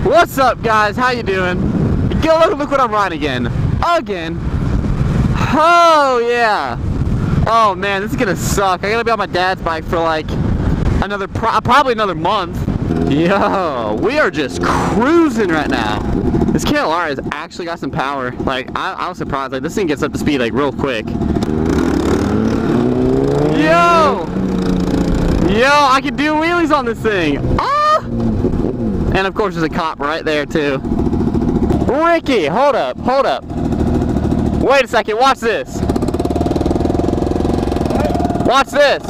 What's up, guys? How you doing? Look what I'm riding again. Oh yeah. Oh man, this is gonna suck. I gotta be on my dad's bike for like probably another month. Yo, we are just cruising right now. This KLR has actually got some power. Like I was surprised. Like this thing gets up to speed like real quick. Yo, I can do wheelies on this thing. Ah! And of course there's a cop right there too. Ricky, hold up. Wait a second, watch this. Watch this.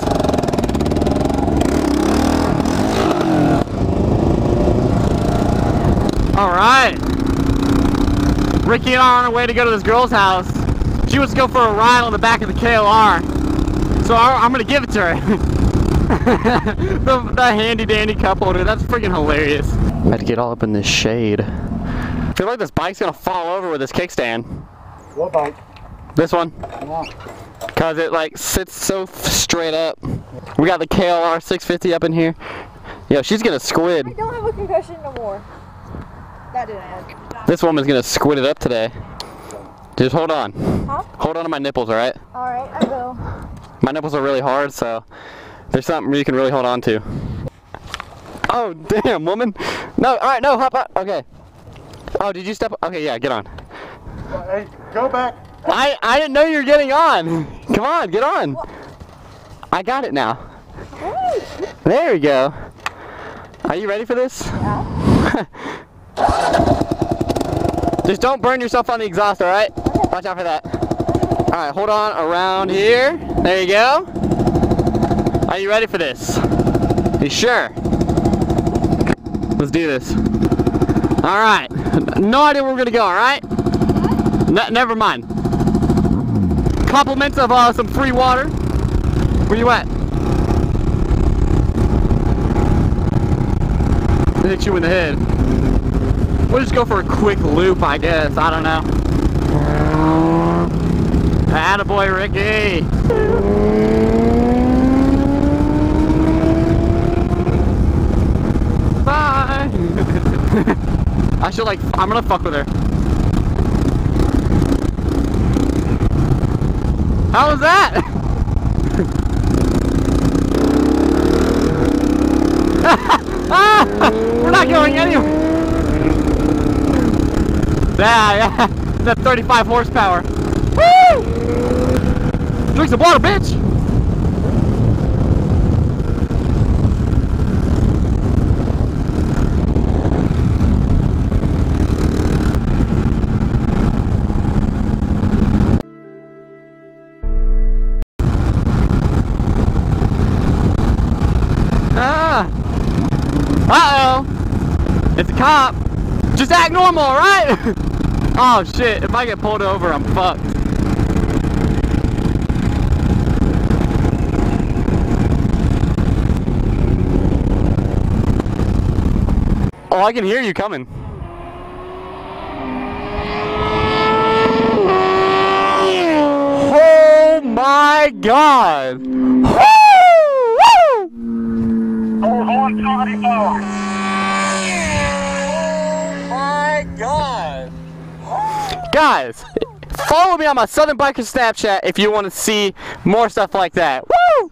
Alright. Ricky and I are on our way to go to this girl's house. She wants to go for a ride on the back of the KLR. So I'm gonna give it to her. the handy dandy cup holder, that's freaking hilarious. I had to get all up in this shade. I feel like this bike's gonna fall over with this kickstand. What bike? This one. Yeah. Cause it like sits so straight up. We got the KLR 650 up in here. Yo, she's gonna squid. I don't have a concussion no more. That didn't work. This woman's gonna squid it up today. Just hold on. Huh? Hold on to my nipples, alright? Alright, I will. My nipples are really hard, so there's something you can really hold on to. Oh, damn, woman. No, alright, no, hop up. Okay. Oh, did you step? Okay, yeah, get on. Hey, go back. I didn't know you were getting on. Come on, get on. I got it now. There we go. Are you ready for this? Yeah. Just don't burn yourself on the exhaust, alright? Watch out for that. Alright, hold on around here. There you go. Are you ready for this? You sure? Let's do this. Alright. No idea where we're gonna go, alright? Never mind. Compliments of some free water. Where you at? Hit you in the head. We'll just go for a quick loop, I guess. I don't know. Attaboy, Ricky. Bye. I should like, I'm gonna fuck with her. How was that? We're not going anywhere. Yeah, that's 35 horsepower. Woo! Drink some water, bitch. Uh-oh. It's a cop. Just act normal, right? Oh shit, if I get pulled over, I'm fucked. Oh, I can hear you coming. Oh my god. Woo! Oh my god. Guys, follow me on my Southern Biker Snapchat if you want to see more stuff like that. Woo!